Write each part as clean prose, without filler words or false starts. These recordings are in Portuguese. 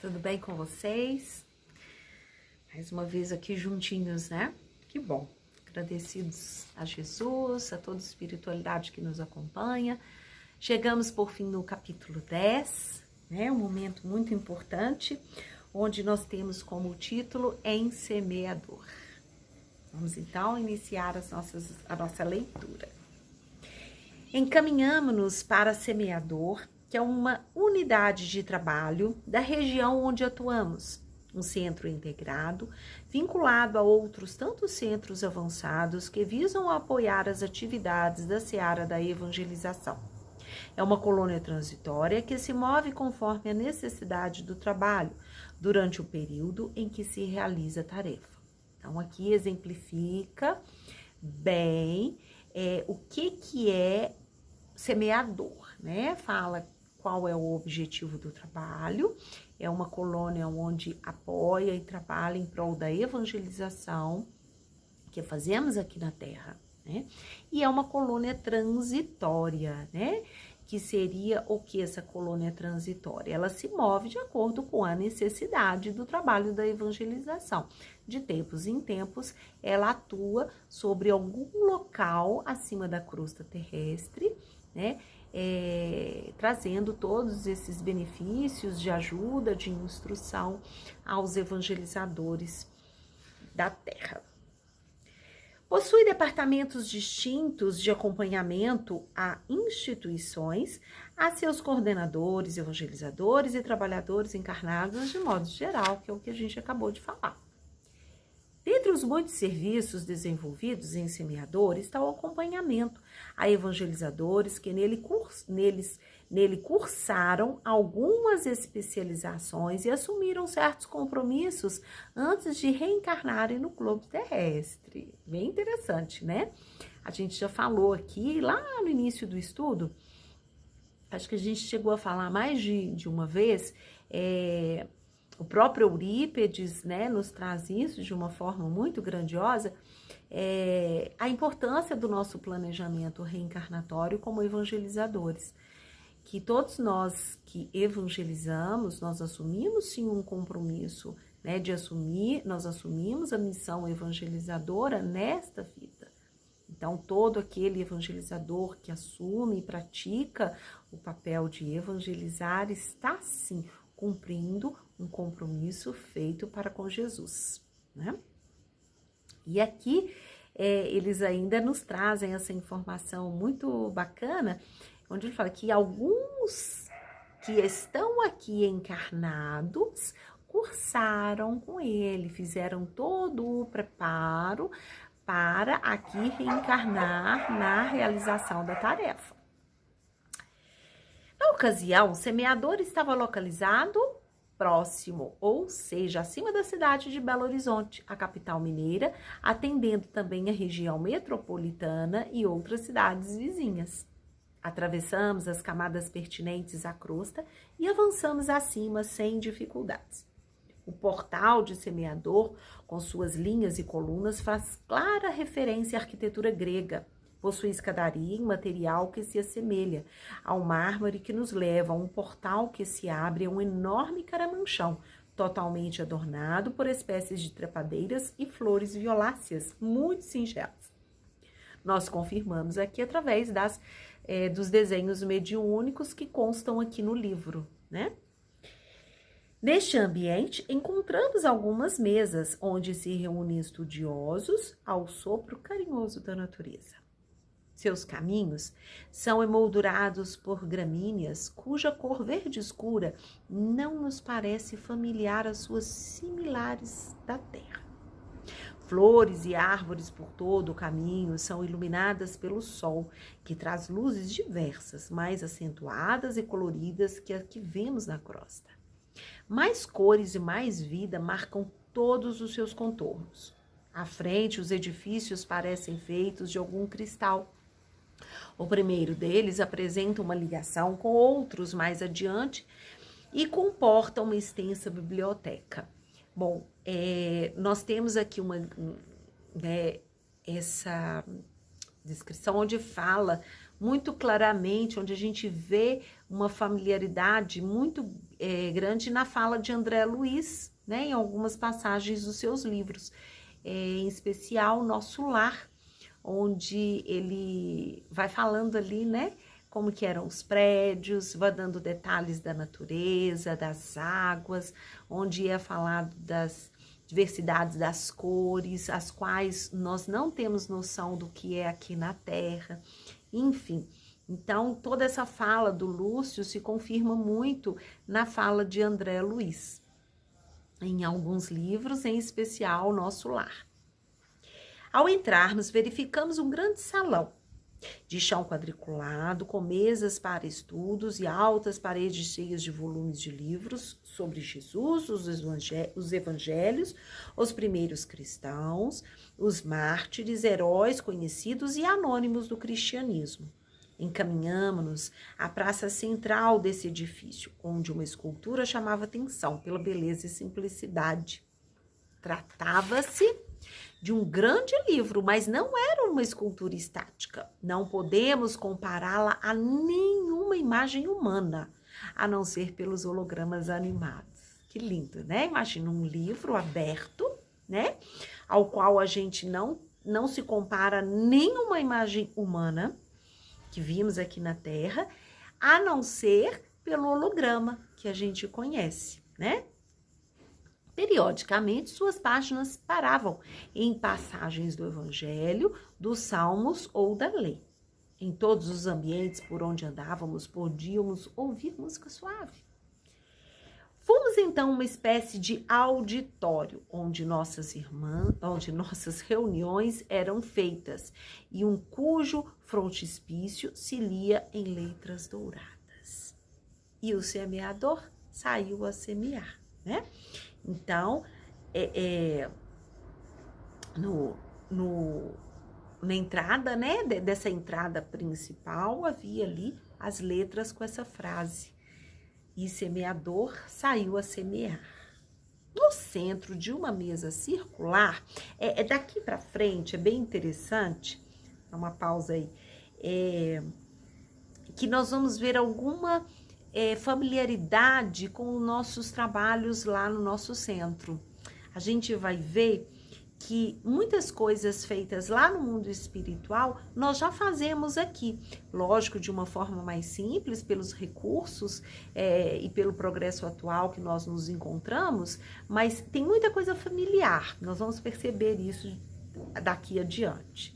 Tudo bem com vocês? Mais uma vez aqui juntinhos, né? Que bom. Agradecidos a Jesus, a toda a espiritualidade que nos acompanha. Chegamos por fim no capítulo 10, né? Um momento muito importante, onde nós temos como título Em Semeador. Vamos então iniciar a nossa leitura. Encaminhamos-nos para Semeador, que é uma unidade de trabalho da região onde atuamos, um centro integrado, vinculado a outros tantos centros avançados que visam apoiar as atividades da seara da evangelização. É uma colônia transitória que se move conforme a necessidade do trabalho, durante o período em que se realiza a tarefa. Então, aqui exemplifica bem o que é semeador, né? Fala qual é o objetivo do trabalho. É uma colônia onde apoia e trabalha em prol da evangelização que fazemos aqui na Terra, né? E é uma colônia transitória, né? Que seria o que essa colônia transitória? Ela se move de acordo com a necessidade do trabalho da evangelização. De tempos em tempos, ela atua sobre algum local acima da crosta terrestre, né? Trazendo todos esses benefícios de ajuda, de instrução aos evangelizadores da Terra. Possui departamentos distintos de acompanhamento a instituições, a seus coordenadores, evangelizadores e trabalhadores encarnados de modo geral, que é o que a gente acabou de falar. Dentre os muitos serviços desenvolvidos em Semeador está o acompanhamento a evangelizadores que nele cursaram algumas especializações e assumiram certos compromissos antes de reencarnarem no globo terrestre. Bem interessante, né? A gente já falou aqui, lá no início do estudo, acho que a gente chegou a falar mais de uma vez, o próprio Eurípides, né, nos traz isso de uma forma muito grandiosa, a importância do nosso planejamento reencarnatório como evangelizadores. Que todos nós que evangelizamos, nós assumimos sim um compromisso, né, nós assumimos a missão evangelizadora nesta vida. Então, todo aquele evangelizador que assume e pratica o papel de evangelizar está sim cumprindo um compromisso feito para com Jesus, né? E aqui eles ainda nos trazem essa informação muito bacana, onde ele fala que alguns que estão aqui encarnados cursaram com ele, fizeram todo o preparo para aqui reencarnar na realização da tarefa. Na ocasião, o semeador estava localizado próximo, ou seja, acima da cidade de Belo Horizonte, a capital mineira, atendendo também a região metropolitana e outras cidades vizinhas. Atravessamos as camadas pertinentes à crosta e avançamos acima sem dificuldades. O portal de Semeador, com suas linhas e colunas, faz clara referência à arquitetura grega. Possui escadaria em material que se assemelha ao mármore que nos leva a um portal que se abre a um enorme caramanchão, totalmente adornado por espécies de trepadeiras e flores violáceas, muito singelas. Nós confirmamos aqui através dos desenhos mediúnicos que constam aqui no livro, né? Neste ambiente, encontramos algumas mesas onde se reúnem estudiosos ao sopro carinhoso da natureza. Seus caminhos são emoldurados por gramíneas, cuja cor verde escura não nos parece familiar às suas similares da terra. Flores e árvores por todo o caminho são iluminadas pelo sol, que traz luzes diversas, mais acentuadas e coloridas que a que vemos na crosta. Mais cores e mais vida marcam todos os seus contornos. À frente, os edifícios parecem feitos de algum cristal. O primeiro deles apresenta uma ligação com outros mais adiante e comporta uma extensa biblioteca. Bom, nós temos aqui essa descrição onde fala muito claramente, onde a gente vê uma familiaridade muito grande na fala de André Luiz, né, em algumas passagens dos seus livros, em especial Nosso Lar, onde ele vai falando ali, né, como que eram os prédios, vai dando detalhes da natureza, das águas, onde é falado das diversidades das cores, as quais nós não temos noção do que é aqui na Terra, enfim. Então, toda essa fala do Lúcio se confirma muito na fala de André Luiz, em alguns livros, em especial Nosso Lar. Ao entrarmos, verificamos um grande salão, de chão quadriculado, com mesas para estudos e altas paredes cheias de volumes de livros sobre Jesus, os evangelhos, os primeiros cristãos, os mártires, heróis conhecidos e anônimos do cristianismo. Encaminhamos-nos à praça central desse edifício, onde uma escultura chamava atenção pela beleza e simplicidade. Tratava-se de um grande livro, mas não era uma escultura estática. Não podemos compará-la a nenhuma imagem humana, a não ser pelos hologramas animados. Que lindo, né? Imagina um livro aberto, né? Ao qual a gente não se compara nenhuma imagem humana que vimos aqui na Terra, a não ser pelo holograma que a gente conhece, né? Periodicamente, suas páginas paravam em passagens do Evangelho, dos Salmos ou da Lei. Em todos os ambientes por onde andávamos, podíamos ouvir música suave. Fomos então uma espécie de auditório, onde nossas reuniões eram feitas, e cujo frontispício se lia em letras douradas. E o semeador saiu a semear, né? Então, na entrada, né, dessa entrada principal, havia ali as letras com essa frase: e semeador saiu a semear. No centro de uma mesa circular, daqui para frente, é bem interessante, dá uma pausa aí, que nós vamos ver alguma familiaridade com os nossos trabalhos lá no nosso centro. A gente vai ver que muitas coisas feitas lá no mundo espiritual, nós já fazemos aqui. Lógico, de uma forma mais simples, pelos recursos e pelo progresso atual que nós nos encontramos, mas tem muita coisa familiar. Nós vamos perceber isso daqui adiante.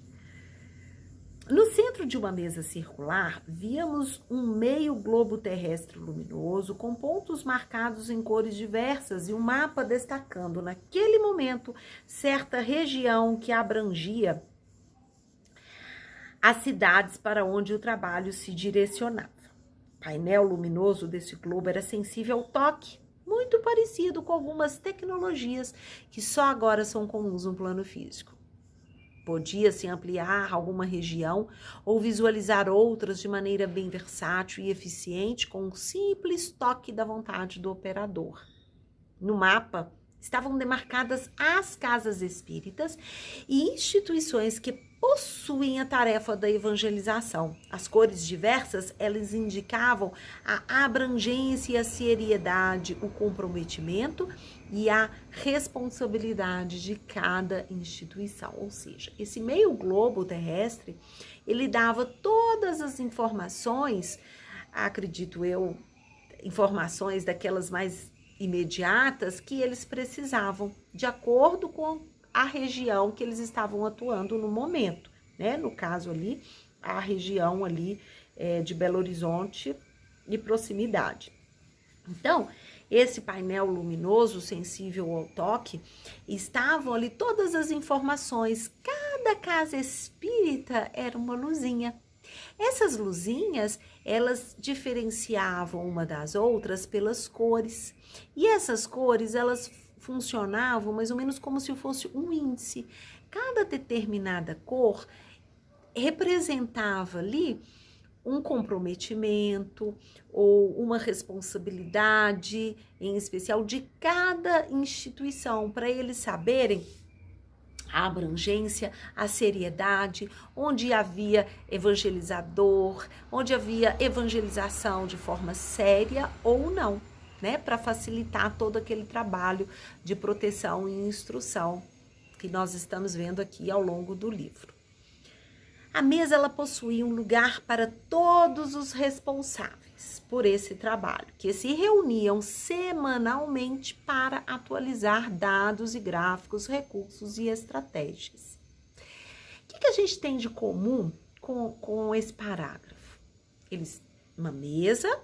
No centro de uma mesa circular, víamos um meio globo terrestre luminoso com pontos marcados em cores diversas e um mapa destacando, naquele momento, certa região que abrangia as cidades para onde o trabalho se direcionava. O painel luminoso desse globo era sensível ao toque, muito parecido com algumas tecnologias que só agora são comuns no plano físico. Podia-se ampliar alguma região ou visualizar outras de maneira bem versátil e eficiente com um simples toque da vontade do operador. No mapa estavam demarcadas as casas espíritas e instituições que possuem a tarefa da evangelização. As cores diversas, elas indicavam a abrangência, a seriedade, o comprometimento e a responsabilidade de cada instituição. Ou seja, esse meio globo terrestre, ele dava todas as informações, acredito eu, informações daquelas mais imediatas que eles precisavam, de acordo com a região que eles estavam atuando no momento, né? No caso ali, a região ali de Belo Horizonte e proximidade. Então, esse painel luminoso, sensível ao toque, estavam ali todas as informações. Cada casa espírita era uma luzinha. Essas luzinhas, elas diferenciavam uma das outras pelas cores. E essas cores, elas funcionavam mais ou menos como se fosse um índice. Cada determinada cor representava ali um comprometimento ou uma responsabilidade, em especial, de cada instituição, para eles saberem a abrangência, a seriedade, onde havia evangelizador, onde havia evangelização de forma séria ou não. né, para facilitar todo aquele trabalho de proteção e instrução que nós estamos vendo aqui ao longo do livro. A mesa ela possuía um lugar para todos os responsáveis por esse trabalho, que se reuniam semanalmente para atualizar dados e gráficos, recursos e estratégias. O que a gente tem de comum com esse parágrafo? Uma mesa,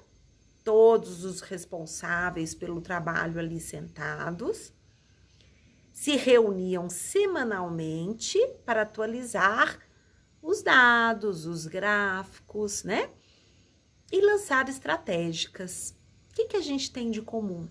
todos os responsáveis pelo trabalho ali sentados, se reuniam semanalmente para atualizar os dados, os gráficos, né? E lançar estratégicas. O que a gente tem de comum?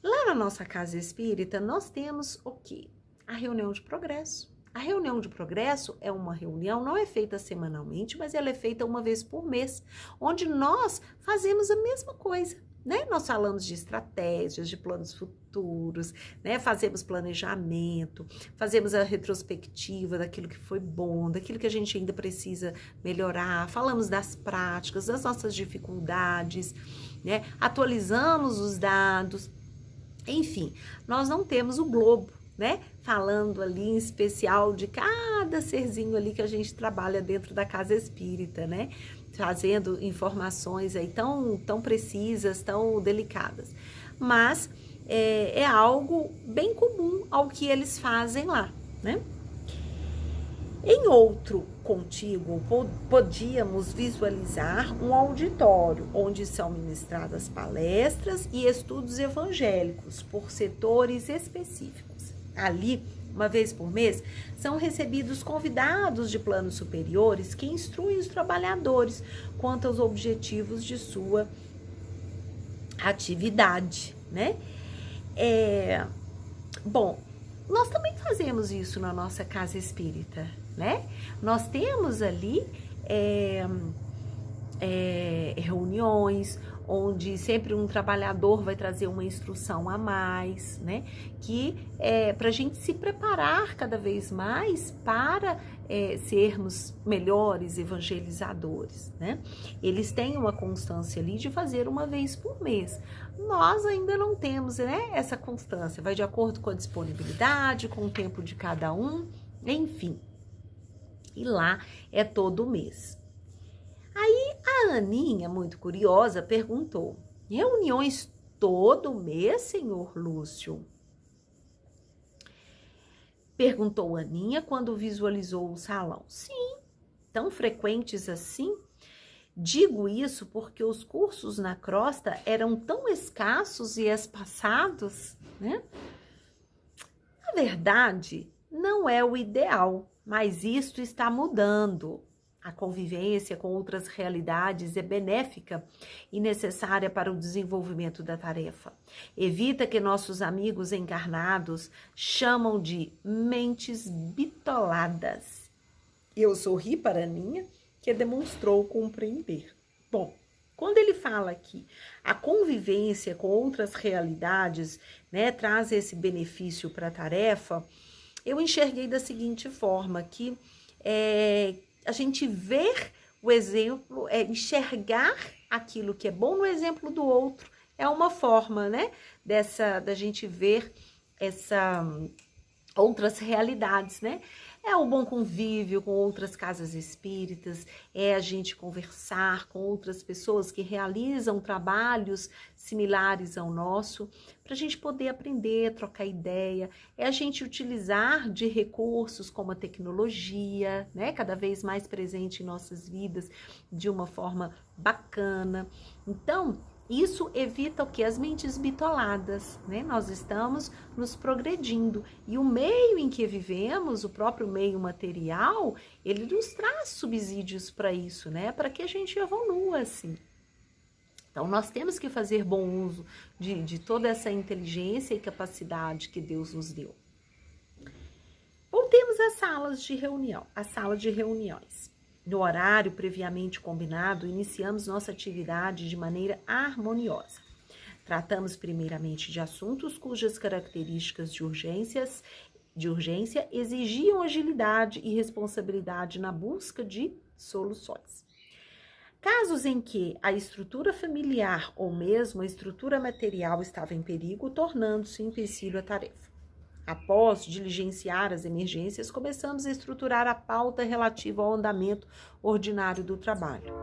Lá na nossa casa espírita, nós temos o quê? A reunião de progresso. A reunião de progresso é uma reunião, não é feita semanalmente, mas ela é feita uma vez por mês, onde nós fazemos a mesma coisa, né? Nós falamos de estratégias, de planos futuros, né? Fazemos planejamento, fazemos a retrospectiva daquilo que foi bom, daquilo que a gente ainda precisa melhorar, falamos das práticas, das nossas dificuldades, né? Atualizamos os dados, enfim, nós não temos o globo, né? Falando ali em especial de cada serzinho ali que a gente trabalha dentro da casa espírita, né? Trazendo informações aí tão precisas, tão delicadas. Mas é algo bem comum ao que eles fazem lá, né? Em outro contíguo, podíamos visualizar um auditório onde são ministradas palestras e estudos evangélicos por setores específicos. Ali, uma vez por mês, são recebidos convidados de planos superiores que instruem os trabalhadores quanto aos objetivos de sua atividade, né? Bom, nós também fazemos isso na nossa casa espírita, né? Nós temos ali reuniões onde sempre um trabalhador vai trazer uma instrução a mais, né? Que para a gente se preparar cada vez mais para sermos melhores evangelizadores, né? Eles têm uma constância ali de fazer uma vez por mês. Nós ainda não temos, né, essa constância, vai de acordo com a disponibilidade, com o tempo de cada um, enfim. E lá é todo mês. Aí a Aninha, muito curiosa, perguntou: reuniões todo mês, senhor Lúcio? Perguntou Aninha quando visualizou o salão. Sim, tão frequentes assim? Digo isso porque os cursos na crosta eram tão escassos e espaçados, né? Na verdade, não é o ideal, mas isto está mudando. A convivência com outras realidades é benéfica e necessária para o desenvolvimento da tarefa. Evita que nossos amigos encarnados chamam de mentes bitoladas. Eu sorri para a Aninha, que demonstrou compreender. Bom, quando ele fala que a convivência com outras realidades, né, traz esse benefício para a tarefa, eu enxerguei da seguinte forma, que a gente ver o exemplo, enxergar aquilo que é bom no exemplo do outro, é uma forma, né, da gente ver outras realidades, né? É o bom convívio com outras casas espíritas, é a gente conversar com outras pessoas que realizam trabalhos similares ao nosso, para a gente poder aprender, trocar ideia, é a gente utilizar de recursos como a tecnologia, né, cada vez mais presente em nossas vidas de uma forma bacana. Então, isso evita o que? As mentes bitoladas, né? Nós estamos nos progredindo e o meio em que vivemos, o próprio meio material, ele nos traz subsídios para isso, né? Para que a gente evolua assim. Então, nós temos que fazer bom uso de toda essa inteligência e capacidade que Deus nos deu. Voltemos às salas de reunião, à sala de reuniões. No horário previamente combinado, iniciamos nossa atividade de maneira harmoniosa. Tratamos primeiramente de assuntos cujas características de urgência exigiam agilidade e responsabilidade na busca de soluções. Casos em que a estrutura familiar ou mesmo a estrutura material estava em perigo, tornando-se um empecilho à tarefa. Após diligenciar as emergências, começamos a estruturar a pauta relativa ao andamento ordinário do trabalho.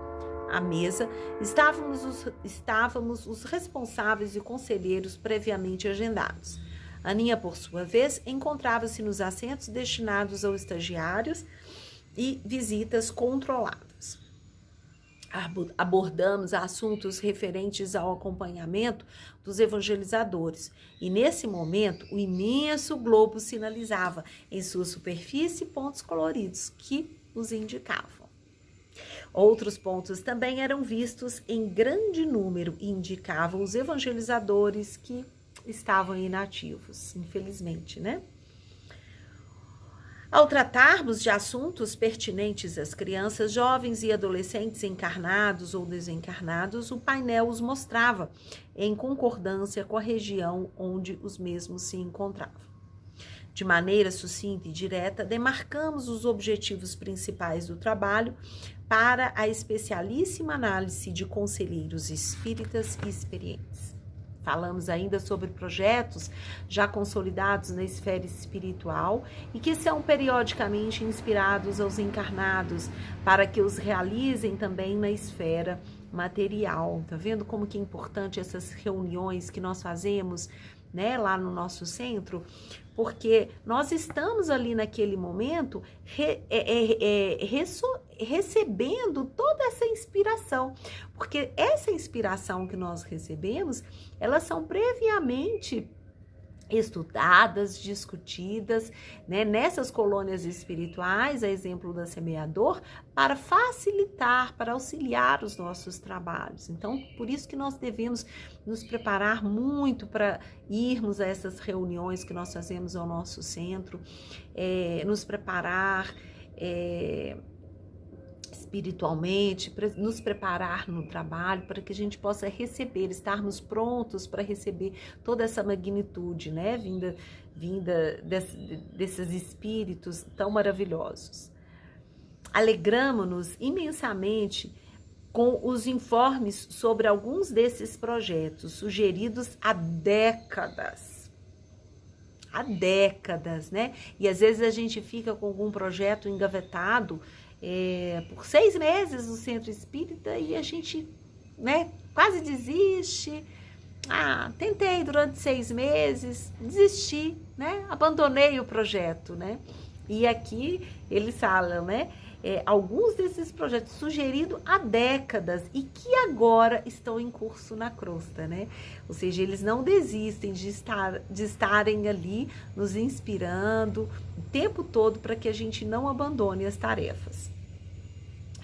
À mesa estávamos os responsáveis e conselheiros previamente agendados. Aninha, por sua vez, encontrava-se nos assentos destinados aos estagiários e visitas controladas. Abordamos assuntos referentes ao acompanhamento dos evangelizadores e, nesse momento, o imenso globo sinalizava em sua superfície pontos coloridos que os indicavam. Outros pontos também eram vistos em grande número e indicavam os evangelizadores que estavam inativos, infelizmente, né? Ao tratarmos de assuntos pertinentes às crianças, jovens e adolescentes encarnados ou desencarnados, o painel os mostrava em concordância com a região onde os mesmos se encontravam. De maneira sucinta e direta, demarcamos os objetivos principais do trabalho para a especialíssima análise de conselheiros espíritas e experientes. Falamos ainda sobre projetos já consolidados na esfera espiritual e que são periodicamente inspirados aos encarnados para que os realizem também na esfera material. Tá vendo como que é importante essas reuniões que nós fazemos, né, lá no nosso centro? Porque nós estamos ali naquele momento recebendo toda essa inspiração, porque essa inspiração que nós recebemos, elas são previamente estudadas, discutidas, né, nessas colônias espirituais, a exemplo da Semeador, para facilitar, para auxiliar os nossos trabalhos. Então, por isso que nós devemos nos preparar muito para irmos a essas reuniões que nós fazemos ao nosso centro, nos preparar espiritualmente, para nos preparar no trabalho, para que a gente possa receber, estarmos prontos para receber toda essa magnitude, né, vinda desses espíritos tão maravilhosos. Alegramo-nos imensamente com os informes sobre alguns desses projetos, sugeridos há décadas, né? E às vezes a gente fica com algum projeto engavetado por 6 meses no centro espírita e a gente, né, quase desiste. Tentei durante 6 meses, desisti, né, abandonei o projeto, né? E aqui eles falam, né, alguns desses projetos sugeridos há décadas e que agora estão em curso na crosta, né? Ou seja, eles não desistem de estarem ali nos inspirando o tempo todo para que a gente não abandone as tarefas.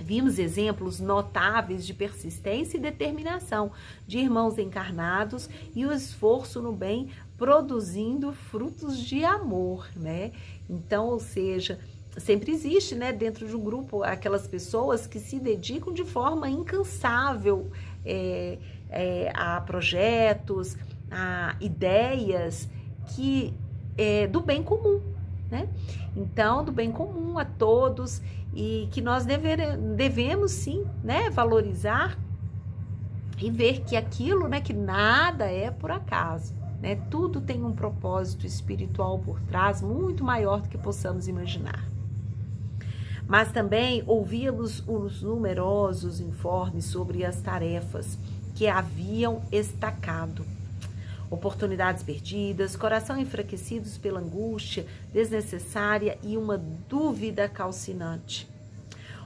Vimos exemplos notáveis de persistência e determinação de irmãos encarnados e o esforço no bem produzindo frutos de amor, né? Então, ou seja, sempre existe, né, dentro de um grupo aquelas pessoas que se dedicam de forma incansável a projetos, a ideias que do bem comum, né? Então, do bem comum a todos e que nós devemos sim, né, valorizar e ver que aquilo, né, que nada é por acaso, né? Tudo tem um propósito espiritual por trás muito maior do que possamos imaginar. Mas também ouvíamos os numerosos informes sobre as tarefas que haviam estacado. Oportunidades perdidas, coração enfraquecidos pela angústia desnecessária e uma dúvida calcinante.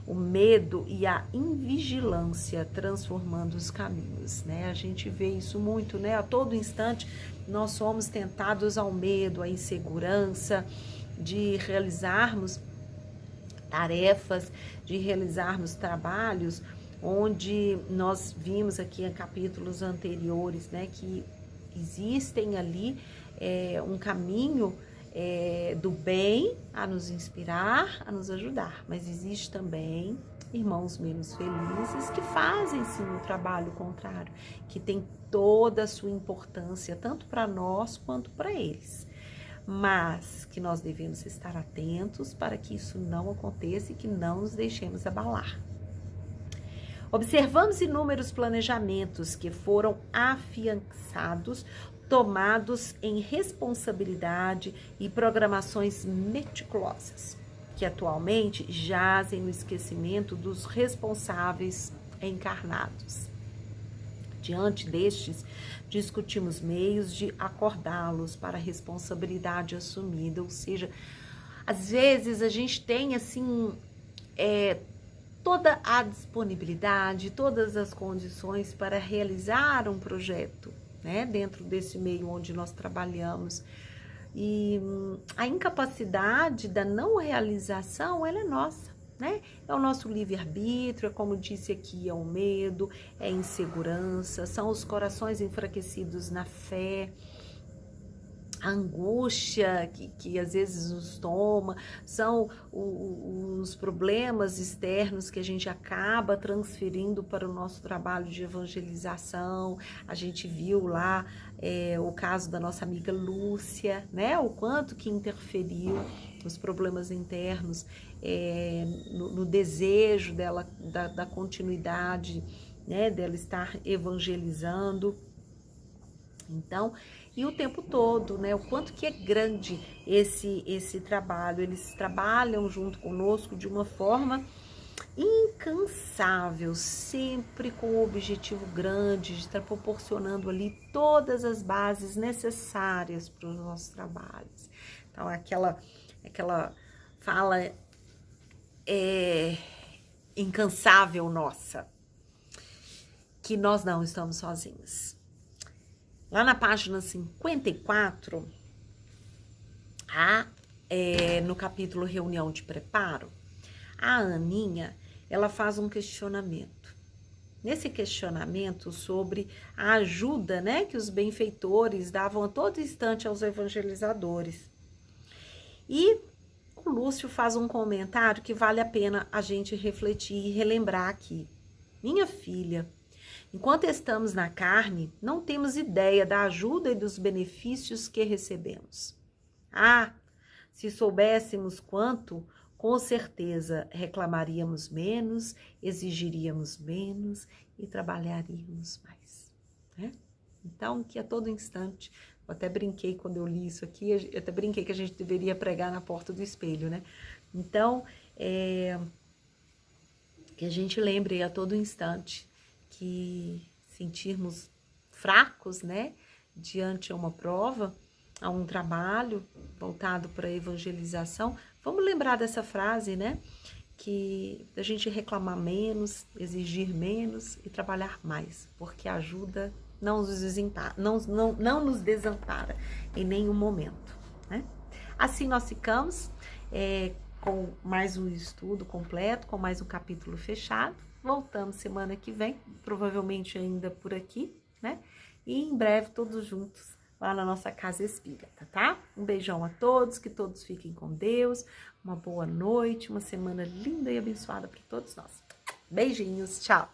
O medo e a invigilância transformando os caminhos, né? A gente vê isso muito, né? A todo instante nós somos tentados ao medo, à insegurança de realizarmos tarefas, de realizarmos trabalhos, onde nós vimos aqui em capítulos anteriores, né, que existem ali um caminho do bem a nos inspirar, a nos ajudar, mas existe também irmãos menos felizes que fazem sim o trabalho contrário, que tem toda a sua importância, tanto para nós quanto para eles. Mas que nós devemos estar atentos para que isso não aconteça e que não nos deixemos abalar. Observamos inúmeros planejamentos que foram afiançados, tomados em responsabilidade e programações meticulosas, que atualmente jazem no esquecimento dos responsáveis encarnados. Diante destes, discutimos meios de acordá-los para a responsabilidade assumida, ou seja, às vezes a gente tem assim toda a disponibilidade, todas as condições para realizar um projeto, né, dentro desse meio onde nós trabalhamos. E a incapacidade da não realização, ela é nossa, né? É o nosso livre-arbítrio, é como disse aqui, é o medo, é a insegurança, são os corações enfraquecidos na fé, a angústia que às vezes nos toma, são os problemas externos que a gente acaba transferindo para o nosso trabalho de evangelização. A gente viu lá o caso da nossa amiga Lúcia, né? O quanto que interferiu os problemas internos no desejo dela, da continuidade, né? Dela estar evangelizando. Então, e o tempo todo, né? O quanto que é grande esse trabalho. Eles trabalham junto conosco de uma forma incansável, sempre com o objetivo grande de estar proporcionando ali todas as bases necessárias para os nossos trabalhos. Então, aquela fala incansável nossa, que nós não estamos sozinhos. Lá na página 54, no capítulo Reunião de Preparo, a Aninha, ela faz um questionamento. Nesse questionamento sobre a ajuda, né, que os benfeitores davam a todo instante aos evangelizadores. E o Lúcio faz um comentário que vale a pena a gente refletir e relembrar aqui. Minha filha, enquanto estamos na carne, não temos ideia da ajuda e dos benefícios que recebemos. Se soubéssemos quanto, com certeza reclamaríamos menos, exigiríamos menos e trabalharíamos mais, né? Então, que a todo instante, eu até brinquei quando eu li isso aqui, eu até brinquei que a gente deveria pregar na porta do espelho, né? Então, que a gente lembre a todo instante que sentirmos fracos, né, diante a uma prova, a um trabalho voltado para a evangelização, vamos lembrar dessa frase, né, que a gente reclamar menos, exigir menos e trabalhar mais, porque a ajuda não nos desampara em nenhum momento, né? Assim nós ficamos com mais um estudo completo, com mais um capítulo fechado. Voltamos semana que vem, provavelmente ainda por aqui, né? E em breve todos juntos lá na nossa casa espírita, tá? Um beijão a todos, que todos fiquem com Deus, uma boa noite, uma semana linda e abençoada para todos nós. Beijinhos, tchau!